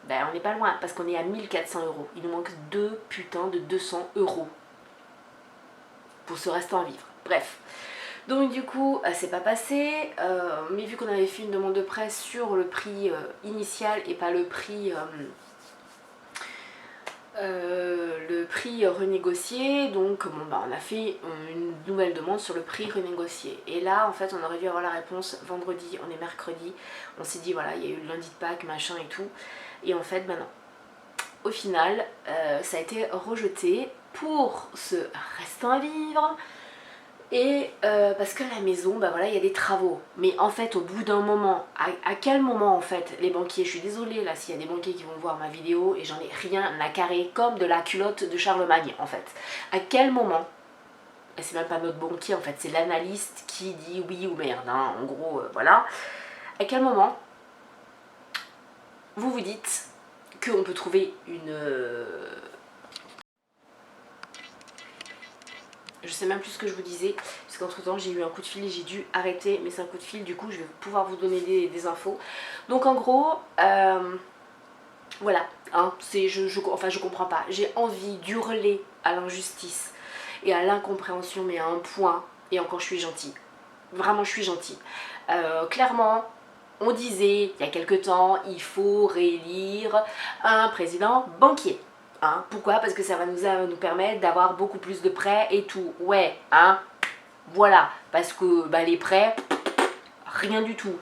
On n'est pas loin parce qu'on est à 1400 €, il nous manque 200 € pour ce restant à vivre. Bref, donc du coup c'est pas passé, mais vu qu'on avait fait une demande de prêt sur le prix initial et pas le prix renégocié, donc on a fait une nouvelle demande sur le prix renégocié. Et là en fait on aurait dû avoir la réponse vendredi, on est mercredi, on s'est dit voilà il y a eu le lundi de Pâques machin et tout, et en fait non. Au final ça a été rejeté pour ce restant à vivre. Et parce que la maison, voilà, il y a des travaux. Mais en fait, au bout d'un moment, à quel moment en fait, les banquiers, je suis désolée là s'il y a des banquiers qui vont voir ma vidéo et j'en ai rien à carrer comme de la culotte de Charlemagne en fait. À quel moment, et c'est même pas notre banquier en fait, c'est l'analyste qui dit oui ou merde, hein, en gros, voilà. À quel moment vous vous dites qu'on peut trouver une... Je sais même plus ce que je vous disais, parce qu'entre temps j'ai eu un coup de fil et j'ai dû arrêter, mais c'est un coup de fil, du coup je vais pouvoir vous donner des infos. Donc en gros, voilà, hein, je comprends pas. J'ai envie d'hurler à l'injustice et à l'incompréhension, mais à un point, et encore je suis gentille. Vraiment je suis gentille. Clairement, on disait il y a quelque temps, il faut réélire un président banquier. Hein, pourquoi? Parce que ça va nous permettre d'avoir beaucoup plus de prêts et tout. Ouais, hein, voilà. Parce que les prêts, rien du tout.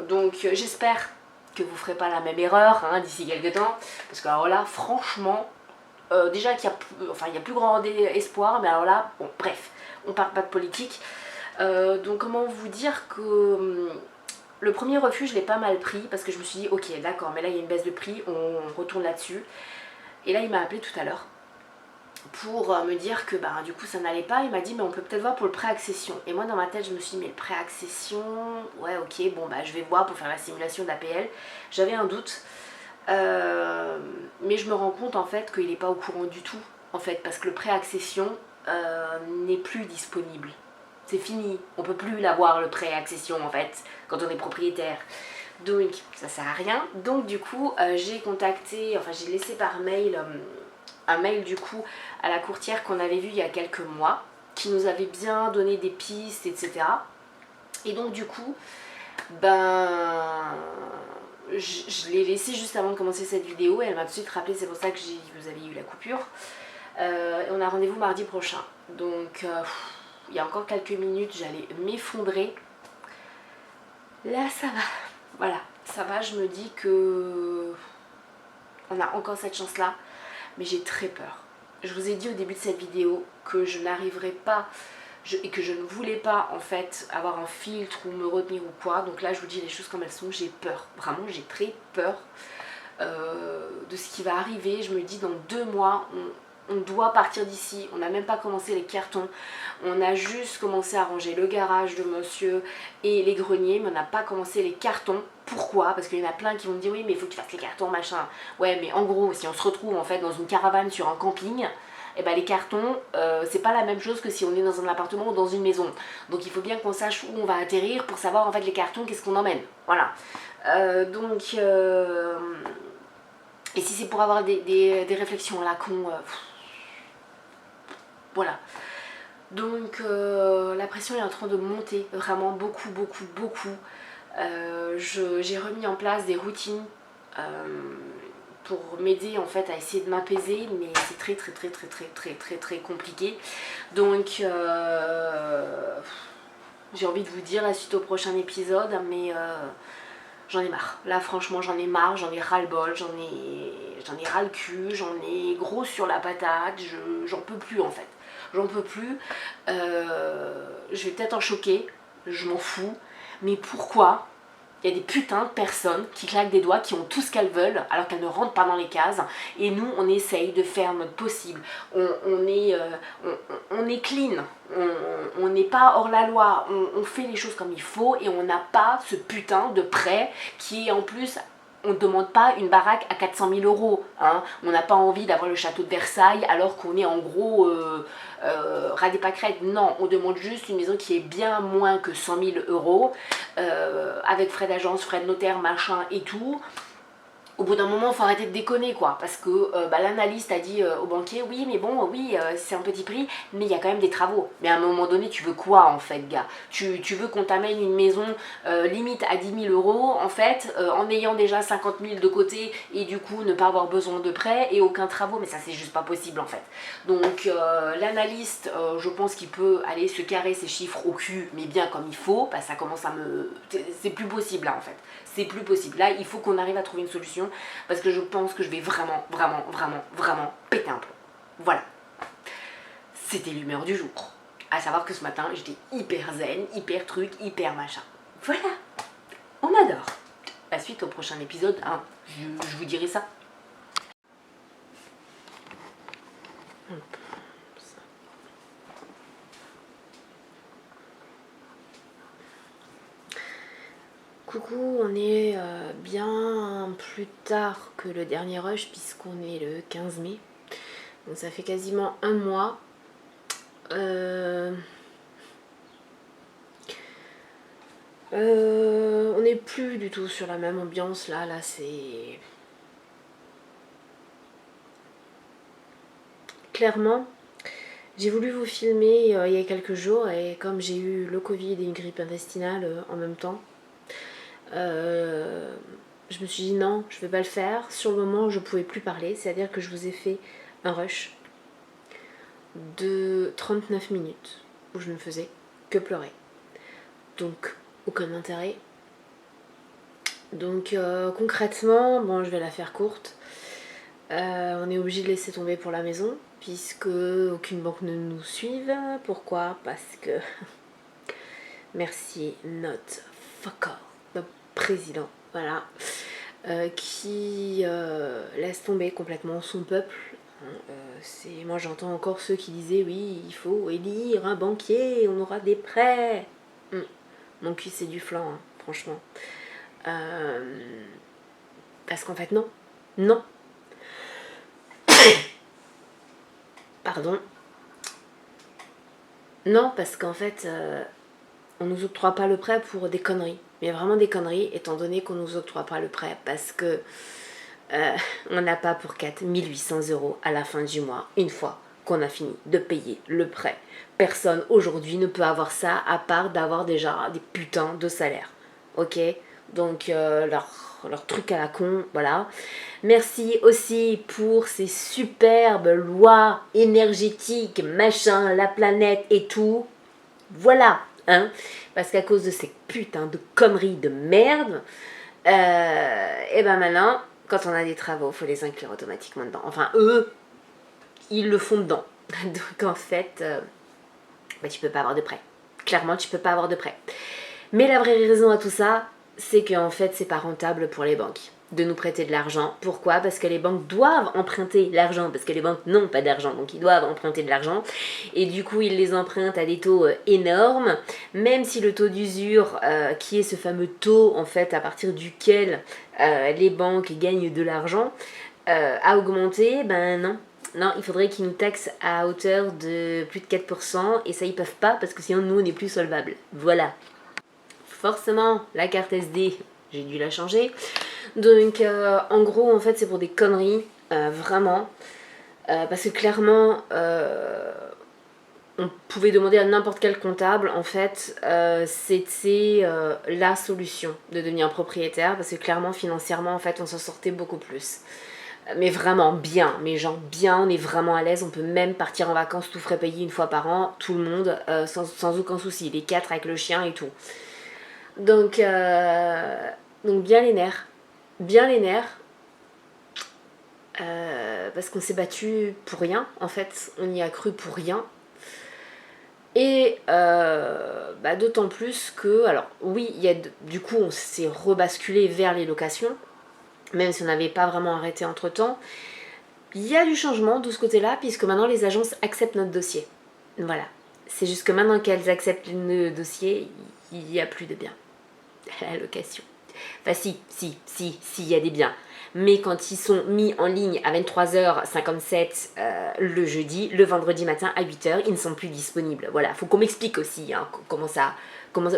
Donc j'espère que vous ne ferez pas la même erreur d'ici quelques temps. Parce que alors là, franchement, déjà qu'il y a plus grand espoir, mais alors là, bon, bref, on parle pas de politique. Donc comment vous dire que... le premier refus, je l'ai pas mal pris parce que je me suis dit, ok, d'accord, mais là il y a une baisse de prix, on retourne là-dessus. Et là il m'a appelé tout à l'heure pour me dire que du coup ça n'allait pas. Il m'a dit mais on peut peut-être voir pour le pré-accession. Et moi dans ma tête je me suis dit mais le pré-accession, ouais ok, bon je vais voir pour faire la simulation d'APL. J'avais un doute, mais je me rends compte en fait qu'il n'est pas au courant du tout en fait, parce que le pré-accession n'est plus disponible. C'est fini, on peut plus l'avoir le pré-accession en fait quand on est propriétaire. Donc ça sert à rien. Donc du coup j'ai contacté, enfin j'ai laissé par mail un mail du coup à la courtière qu'on avait vue il y a quelques mois, qui nous avait bien donné des pistes, etc. Et donc du coup, je l'ai laissée juste avant de commencer cette vidéo et elle m'a tout de suite rappelé, c'est pour ça que vous avez eu la coupure. Et on a rendez-vous mardi prochain. Donc il y a encore quelques minutes, j'allais m'effondrer. Là ça va. Voilà, ça va, je me dis que on a encore cette chance-là, mais j'ai très peur. Je vous ai dit au début de cette vidéo que je n'arriverais pas et que je ne voulais pas en fait avoir un filtre ou me retenir ou quoi. Donc là, je vous dis les choses comme elles sont, j'ai peur. Vraiment, j'ai très peur de ce qui va arriver. Je me dis dans 2 mois, on doit partir d'ici. On n'a même pas commencé les cartons. On a juste commencé à ranger le garage de monsieur et les greniers, mais on n'a pas commencé les cartons. Pourquoi? Parce qu'il y en a plein qui vont me dire oui mais il faut que tu fasses les cartons machin. Ouais mais en gros si on se retrouve en fait dans une caravane sur un camping, et ben les cartons c'est pas la même chose que si on est dans un appartement ou dans une maison. Donc il faut bien qu'on sache où on va atterrir pour savoir en fait les cartons qu'est-ce qu'on emmène. Voilà. Et si c'est pour avoir des réflexions à la con, voilà. Donc la pression est en train de monter, vraiment beaucoup, beaucoup, beaucoup. J'ai remis en place des routines pour m'aider en fait à essayer de m'apaiser, mais c'est très compliqué. Donc j'ai envie de vous dire la suite au prochain épisode, mais j'en ai marre. Là franchement j'en ai marre, j'en ai ras le bol, j'en ai ras le cul, j'en ai gros sur la patate, j'en peux plus en fait. J'en peux plus, je vais peut-être en choquer, je m'en fous, mais pourquoi il y a des putains de personnes qui claquent des doigts, qui ont tout ce qu'elles veulent alors qu'elles ne rentrent pas dans les cases, et nous on essaye de faire notre possible, on est clean, on n'est pas hors la loi, on fait les choses comme il faut et on n'a pas ce putain de prêt qui est en plus... On ne demande pas une baraque à 400 000 euros. Hein. On n'a pas envie d'avoir le château de Versailles alors qu'on est en gros ras des pâquerettes. Non, on demande juste une maison qui est bien moins que 100 000 euros, avec frais d'agence, frais de notaire, machin et tout. Au bout d'un moment, il faut arrêter de déconner quoi, parce que l'analyste a dit au banquier, oui mais bon, oui c'est un petit prix, mais il y a quand même des travaux. Mais à un moment donné, tu veux quoi en fait gars? Tu veux qu'on t'amène une maison limite à 10 000 euros en fait, en ayant déjà 50 000 de côté et du coup ne pas avoir besoin de prêt et aucun travaux, mais ça c'est juste pas possible en fait. Donc l'analyste, je pense qu'il peut aller se carrer ses chiffres au cul, mais bien comme il faut, ça commence à me... C'est plus possible là en fait. C'est plus possible. Là, il faut qu'on arrive à trouver une solution parce que je pense que je vais vraiment péter un plomb. Voilà. C'était l'humeur du jour. À savoir que ce matin, j'étais hyper zen, hyper truc, hyper machin. Voilà. On adore. La suite au prochain épisode, hein, je vous dirai ça. Coucou, on est bien plus tard que le dernier rush puisqu'on est le 15 mai. Donc ça fait quasiment un mois. On n'est plus du tout sur la même ambiance là c'est... Clairement, j'ai voulu vous filmer il y a quelques jours et comme j'ai eu le Covid et une grippe intestinale en même temps, je me suis dit non, je vais pas le faire. Sur le moment, je pouvais plus parler, c'est-à-dire que je vous ai fait un rush de 39 minutes où je ne faisais que pleurer. Donc, aucun intérêt. Donc, concrètement, bon, je vais la faire courte. On est obligé de laisser tomber pour la maison puisque aucune banque ne nous suive. Pourquoi? Parce que merci notre fucker, notre président, voilà, qui laisse tomber complètement son peuple. Moi j'entends encore ceux qui disaient oui il faut élire un banquier, on aura des prêts. Mon cul c'est du flan hein, franchement. Parce qu'en fait non. Pardon. Non parce qu'en fait on nous octroie pas le prêt pour des conneries. Mais vraiment des conneries étant donné qu'on nous octroie pas le prêt parce que on n'a pas pour 4 800 € à la fin du mois, une fois qu'on a fini de payer le prêt. Personne aujourd'hui ne peut avoir ça à part d'avoir déjà des putains de salaires. Ok? Donc leur truc à la con, voilà. Merci aussi pour ces superbes lois énergétiques, machin, la planète et tout. Voilà, hein? Parce qu'à cause de ces putains de conneries de merde, et ben maintenant... Quand on a des travaux, il faut les inclure automatiquement dedans. Enfin, eux, ils le font dedans. Donc en fait, tu peux pas avoir de prêt. Clairement, tu peux pas avoir de prêt. Mais la vraie raison à tout ça, c'est qu'en fait, c'est pas rentable pour les banques. de nous prêter de l'argent. Pourquoi? Parce que les banques doivent emprunter l'argent, parce que les banques n'ont pas d'argent, donc ils doivent emprunter de l'argent. Et du coup, ils les empruntent à des taux énormes, même si le taux d'usure, qui est ce fameux taux, en fait, à partir duquel les banques gagnent de l'argent, a augmenté, ben non. Non, il faudrait qu'ils nous taxent à hauteur de plus de 4%, et ça, ils peuvent pas, parce que sinon, nous, on n'est plus solvable. Voilà. Forcément, la carte SD, j'ai dû la changer. Donc, en gros, en fait, c'est pour des conneries, vraiment. Parce que clairement, on pouvait demander à n'importe quel comptable, en fait, c'était la solution de devenir propriétaire. Parce que clairement, financièrement, en fait, on s'en sortait beaucoup plus. Mais vraiment bien, mais genre bien, on est vraiment à l'aise, on peut même partir en vacances tout frais payé une fois par an, tout le monde, sans aucun souci, les 4 avec le chien et tout. Donc bien les nerfs. Bien les nerfs. Parce qu'on s'est battu pour rien, en fait, on y a cru pour rien. Et d'autant plus que, alors oui, du coup on s'est rebasculé vers les locations, même si on n'avait pas vraiment arrêté entre temps. Il y a du changement de ce côté-là, puisque maintenant les agences acceptent notre dossier. Voilà. C'est juste que maintenant qu'elles acceptent le dossier, il n'y a plus de biens à la location. Enfin si, il y a des biens. Mais quand ils sont mis en ligne à 23h57 le jeudi, le vendredi matin à 8h, ils ne sont plus disponibles. Voilà, faut qu'on m'explique aussi comment ça...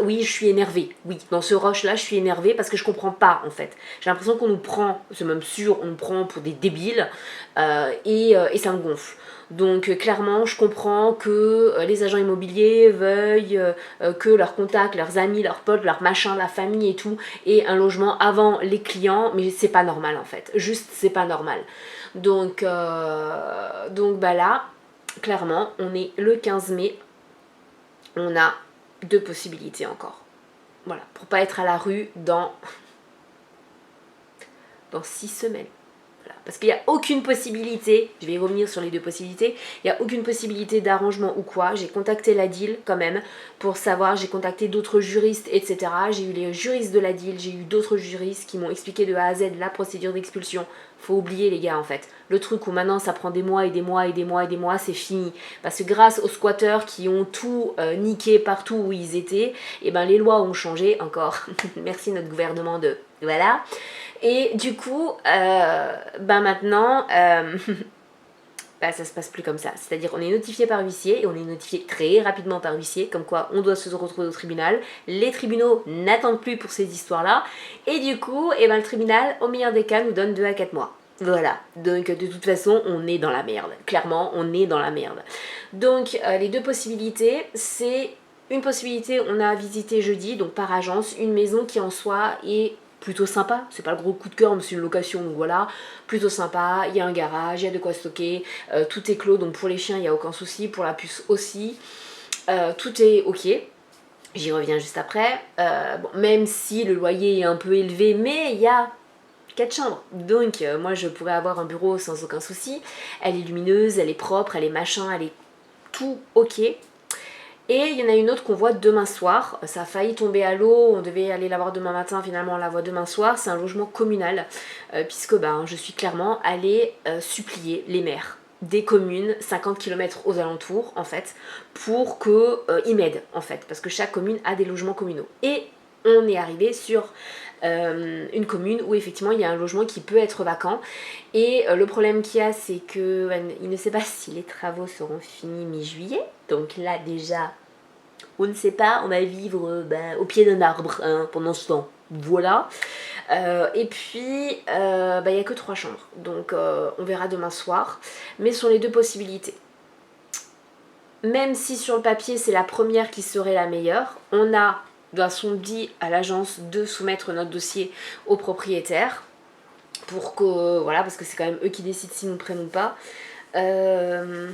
Oui, je suis énervée. Oui, dans ce rush-là, je suis énervée parce que je comprends pas, en fait. J'ai l'impression qu'on nous prend, c'est même sûr, on nous prend pour des débiles et ça me gonfle. Donc clairement, je comprends que les agents immobiliers veuillent que leurs contacts, leurs amis, leurs potes, leurs machins, la famille et tout, aient un logement avant les clients, mais c'est pas normal en fait. Juste, c'est pas normal. Donc là, clairement, on est le 15 mai, on a 2 possibilités encore. Voilà, pour pas être à la rue dans 6 semaines. Parce qu'il n'y a aucune possibilité, je vais y revenir sur les 2 possibilités, il n'y a aucune possibilité d'arrangement ou quoi. J'ai contacté la DIL quand même pour savoir, j'ai contacté d'autres juristes, etc. J'ai eu les juristes de la DIL, j'ai eu d'autres juristes qui m'ont expliqué de A à Z la procédure d'expulsion. Faut oublier les gars en fait. Le truc où maintenant ça prend des mois et des mois et des mois et des mois, c'est fini. Parce que grâce aux squatteurs qui ont tout niqué partout où ils étaient, et ben les lois ont changé encore. Merci notre gouvernement de... Voilà. Et du coup, maintenant, ça se passe plus comme ça. C'est-à-dire on est notifié par huissier et on est notifié très rapidement par huissier, comme quoi on doit se retrouver au tribunal. Les tribunaux n'attendent plus pour ces histoires-là. Et du coup, le tribunal, au meilleur des cas, nous donne 2 à 4 mois. Voilà, donc de toute façon, on est dans la merde. Clairement, on est dans la merde. Donc les 2 possibilités, c'est une possibilité, on a visité jeudi, donc par agence, une maison qui en soi est plutôt sympa, c'est pas le gros coup de cœur mais c'est une location donc voilà, plutôt sympa, il y a un garage, il y a de quoi stocker, tout est clos donc pour les chiens il n'y a aucun souci, pour la puce aussi, tout est ok, j'y reviens juste après, même si le loyer est un peu élevé mais il y a 4 chambres, donc moi je pourrais avoir un bureau sans aucun souci, elle est lumineuse, elle est propre, elle est machin, elle est tout ok. Et il y en a une autre qu'on voit demain soir, ça a failli tomber à l'eau, on devait aller la voir demain matin, finalement on la voit demain soir, c'est un logement communal, puisque je suis clairement allée supplier les maires des communes, 50 km aux alentours en fait, pour qu'ils m'aident en fait, parce que chaque commune a des logements communaux. Et on est arrivé sur une commune où effectivement il y a un logement qui peut être vacant et le problème qu'il y a c'est que il ne sait pas si les travaux seront finis mi-juillet, donc là déjà on ne sait pas, on va vivre au pied d'un arbre pendant ce temps, voilà. Et puis il n'y a que 3 chambres, donc on verra demain soir, mais sur les 2 possibilités, même si sur le papier c'est la première qui serait la meilleure, on a sont dit à l'agence de soumettre notre dossier au propriétaire pour que, voilà, parce que c'est quand même eux qui décident si nous prennent ou pas. Il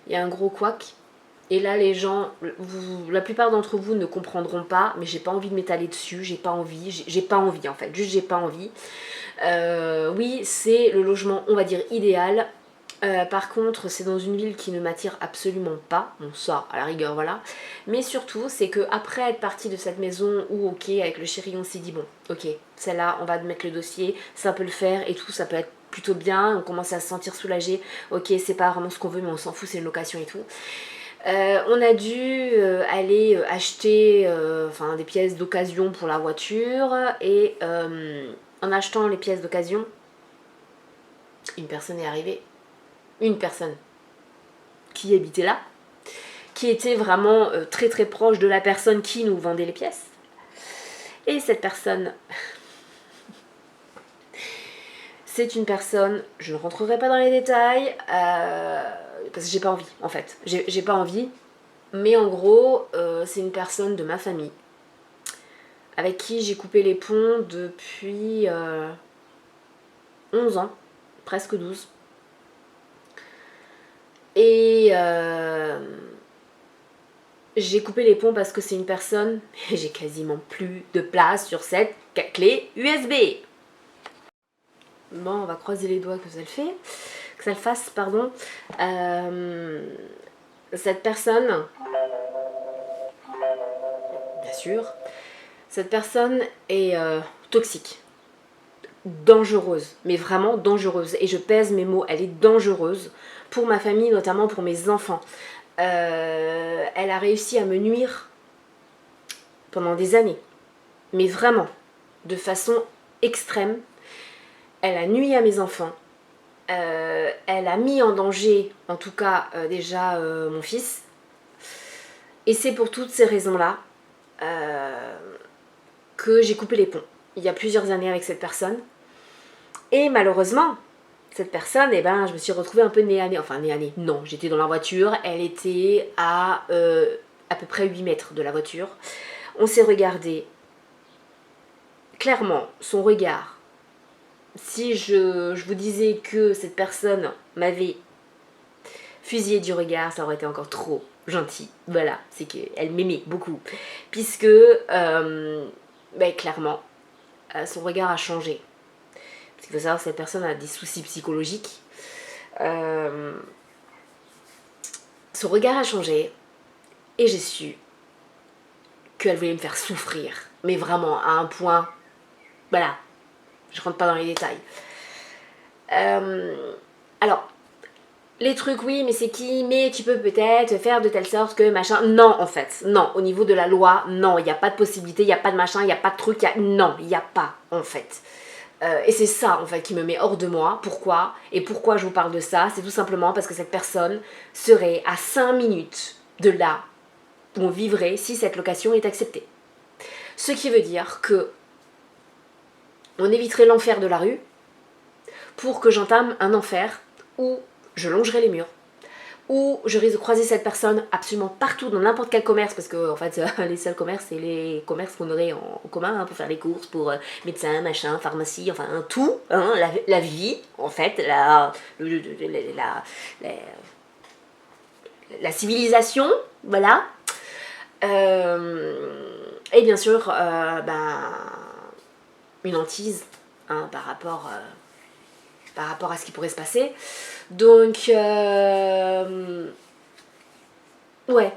y a un gros couac et là les gens, la plupart d'entre vous ne comprendront pas, mais j'ai pas envie de m'étaler dessus, j'ai pas envie en fait, juste j'ai pas envie. Oui, c'est le logement on va dire idéal, Par contre, c'est dans une ville qui ne m'attire absolument pas. Bon, ça, à la rigueur, voilà. Mais surtout, c'est que après être partie de cette maison où, ok, avec le chéri, on s'est dit, bon, ok, celle-là, on va mettre le dossier, ça peut le faire et tout, ça peut être plutôt bien. On commence à se sentir soulagé. Ok, c'est pas vraiment ce qu'on veut, mais on s'en fout, c'est une location et tout. On a dû aller acheter des pièces d'occasion pour la voiture. Et en achetant les pièces d'occasion, une personne est arrivée. Une personne qui habitait là, qui était vraiment très très proche de la personne qui nous vendait les pièces. Et cette personne, c'est une personne, je ne rentrerai pas dans les détails, parce que j'ai pas envie en fait, j'ai pas envie, mais en gros, c'est une personne de ma famille, avec qui j'ai coupé les ponts depuis 11 ans, presque 12. Et j'ai coupé les ponts parce que c'est une personne, et j'ai quasiment plus de place sur cette clé USB. Bon, on va croiser les doigts que ça le fasse, pardon. Cette personne, bien sûr, cette personne est toxique, dangereuse, mais vraiment dangereuse. Et je pèse mes mots, elle est dangereuse pour ma famille, notamment pour mes enfants. Elle a réussi à me nuire pendant des années, mais vraiment, de façon extrême. Elle a nui à mes enfants, elle a mis en danger, en tout cas déjà mon fils, et c'est pour toutes ces raisons-là que j'ai coupé les ponts. Il y a plusieurs années avec cette personne, et malheureusement, cette personne, je me suis retrouvée un peu nez à nez, non, j'étais dans la voiture, elle était à peu près 8 mètres de la voiture, on s'est regardé, clairement, son regard, si je vous disais que cette personne m'avait fusillé du regard, ça aurait été encore trop gentil. Voilà, c'est qu'elle m'aimait beaucoup. Puisque, clairement, son regard a changé. Parce qu'il faut savoir que cette personne a des soucis psychologiques. Son regard a changé. Et j'ai su qu'elle voulait me faire souffrir. Mais vraiment, à un point... Voilà, je rentre pas dans les détails. Alors, les trucs, oui, mais c'est qui? Mais tu peux peut-être faire de telle sorte que machin... Non, en fait, non. Au niveau de la loi, non, il n'y a pas de possibilité, il n'y a pas de machin, il n'y a pas de truc, non, il n'y a pas, en fait. Et c'est ça, en fait, qui me met hors de moi. Pourquoi? Et pourquoi je vous parle de ça? C'est tout simplement parce que cette personne serait à 5 minutes de là où on vivrait si cette location est acceptée. Ce qui veut dire que on éviterait l'enfer de la rue pour que j'entame un enfer où je longerai les murs, où je risque de croiser cette personne absolument partout dans n'importe quel commerce, parce que en fait les seuls commerces c'est les commerces qu'on aurait en commun hein, pour faire les courses, pour médecin, machin, pharmacie, enfin tout, hein, la vie en fait, la civilisation, voilà. Et bien sûr une hantise hein, par rapport à ce qui pourrait se passer. Donc, ouais,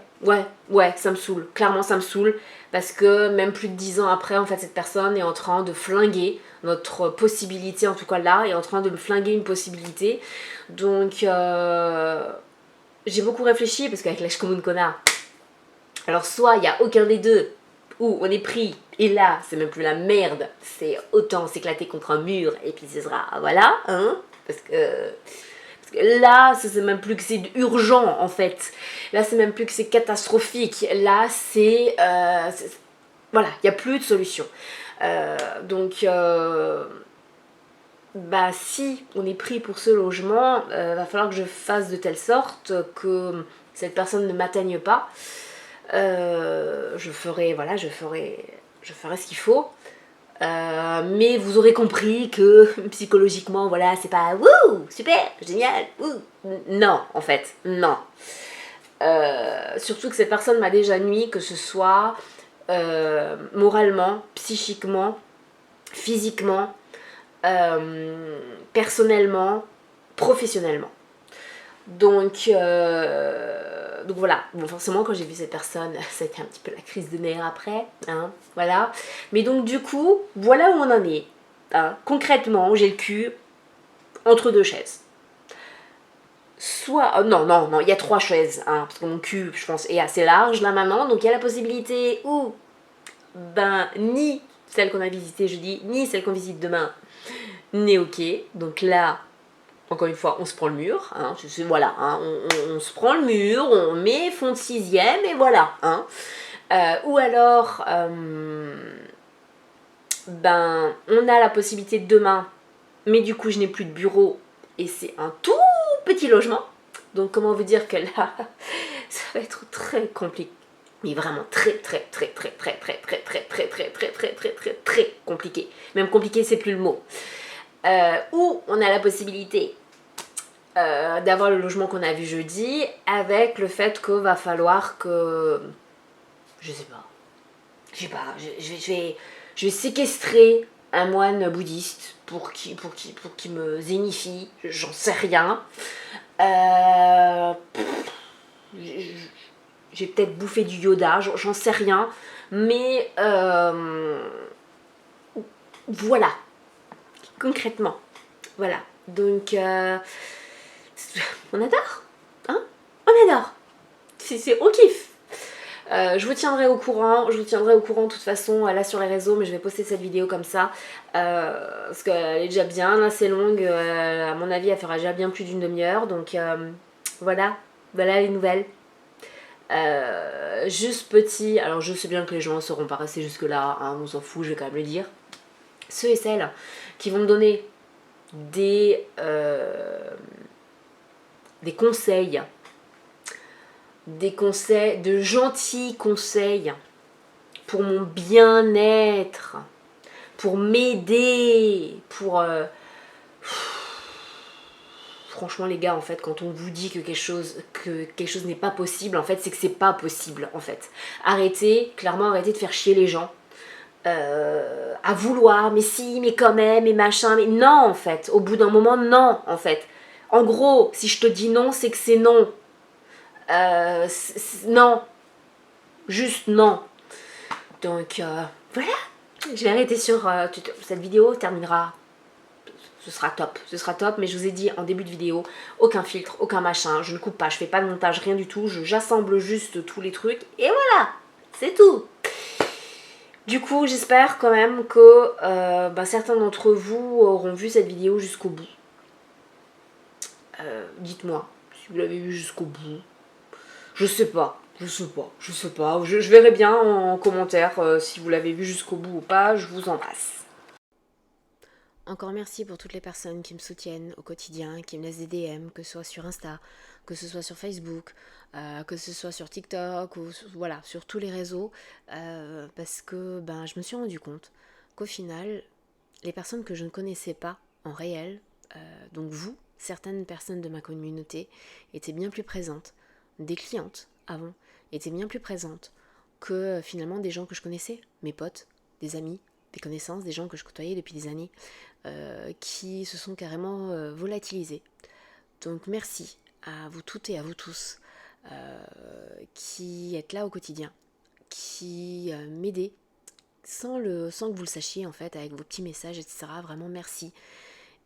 ça me saoule. Clairement, ça me saoule. Parce que même plus de 10 ans après, en fait, cette personne est en train de flinguer notre possibilité, en tout cas là, est en train de me flinguer une possibilité. Donc, j'ai beaucoup réfléchi, parce qu'avec l'âge commun connard, alors soit il n'y a aucun des deux, où on est pris, et là, c'est même plus la merde, c'est autant s'éclater contre un mur, et puis ce sera, voilà, hein, parce que là, c'est même plus que c'est urgent, en fait. Là, c'est même plus que c'est catastrophique. Là, voilà, il n'y a plus de solution. Si on est pris pour ce logement, va falloir que je fasse de telle sorte que cette personne ne m'atteigne pas. Je ferai ce qu'il faut. Mais vous aurez compris que psychologiquement, voilà, c'est pas wouh, super, génial, wouh. Non, en fait, non. Surtout que cette personne m'a déjà nui, que ce soit moralement, psychiquement, physiquement, personnellement, professionnellement. Donc voilà, bon, forcément quand j'ai vu cette personne, ça a été un petit peu la crise de nerfs après, hein, voilà. Mais donc du coup, voilà où on en est. Hein. Concrètement, j'ai le cul entre deux chaises. Soit, non, il y a 3 chaises, hein, parce que mon cul, je pense, est assez large là maintenant, donc il y a la possibilité où, ben, ni celle qu'on a visitée jeudi, ni celle qu'on visite demain n'est ok, donc là, encore une fois, on se prend le mur, hein, voilà, hein, on se prend le mur, on met fond de 6e et voilà. Hein. Ou alors, ben, on a la possibilité de demain, mais du coup, je n'ai plus de bureau et c'est un tout petit logement. Donc, comment vous dire que là, ça va être très compliqué. Mais vraiment très compliqué. Même compliqué, c'est plus le mot. Ou on a la possibilité d'avoir le logement qu'on a vu jeudi, avec le fait qu'il va falloir que, je sais pas, je vais séquestrer un moine bouddhiste pour qu'il me zénifie, j'en sais rien. J'ai peut-être bouffé du Yoda, j'en sais rien, mais voilà, concrètement, voilà. Donc on adore, hein, on adore. On kiffe. Je vous tiendrai au courant, de toute façon là sur les réseaux, mais je vais poster cette vidéo comme ça, parce qu'elle est déjà bien assez longue, à mon avis elle fera déjà bien plus d'une demi-heure, donc voilà les nouvelles. Juste petit, alors je sais bien que les gens ne seront pas restés jusque là, hein, on s'en fout, je vais quand même le dire. Ceux et celles qui vont me donner des conseils, de gentils conseils pour mon bien-être, pour m'aider, pour... Franchement les gars, en fait, quand on vous dit que quelque chose n'est pas possible, en fait, c'est que c'est pas possible, en fait. Arrêtez de faire chier les gens. À vouloir, mais si, mais quand même, mais machin, mais non, en fait. Au bout d'un moment, non, en fait. En gros, si je te dis non, c'est que c'est non. Non. Juste non. Donc, voilà. Je vais arrêter sur... cette vidéo terminera... Ce sera top, mais je vous ai dit en début de vidéo, aucun filtre, aucun machin, je ne coupe pas, je fais pas de montage, rien du tout, j'assemble juste tous les trucs, et voilà, c'est tout. Du coup, j'espère quand même que certains d'entre vous auront vu cette vidéo jusqu'au bout. Dites-moi si vous l'avez vu jusqu'au bout. Je sais pas. Je verrai bien en commentaire si vous l'avez vu jusqu'au bout ou pas. Je vous embrasse. Encore merci pour toutes les personnes qui me soutiennent au quotidien, qui me laissent des DM, que ce soit sur Insta, que ce soit sur Facebook, que ce soit sur TikTok, ou voilà, sur tous les réseaux, parce que je me suis rendu compte qu'au final, les personnes que je ne connaissais pas en réel, donc vous, certaines personnes de ma communauté, étaient bien plus présentes, des clientes avant, étaient bien plus présentes que finalement des gens que je connaissais, mes potes, des amis, des connaissances, des gens que je côtoyais depuis des années, qui se sont carrément volatilisés. Donc merci à vous toutes et à vous tous qui êtes là au quotidien, qui m'aidez sans que vous le sachiez en fait, avec vos petits messages, etc. Vraiment merci.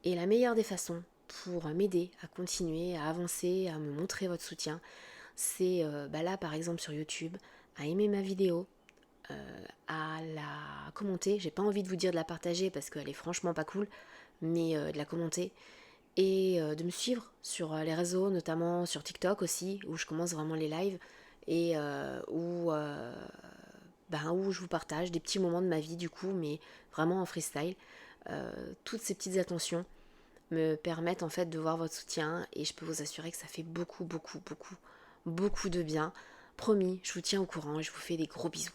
Et la meilleure des façons pour m'aider à continuer, à avancer, à me montrer votre soutien, c'est là par exemple sur YouTube, à aimer ma vidéo, à la commenter. J'ai pas envie de vous dire de la partager parce qu'elle est franchement pas cool, mais de la commenter et de me suivre sur les réseaux, notamment sur TikTok aussi, où je commence vraiment les lives et où je vous partage des petits moments de ma vie du coup, mais vraiment en freestyle. Toutes ces petites attentions me permettent en fait de voir votre soutien et je peux vous assurer que ça fait beaucoup de bien. Promis, je vous tiens au courant et je vous fais des gros bisous.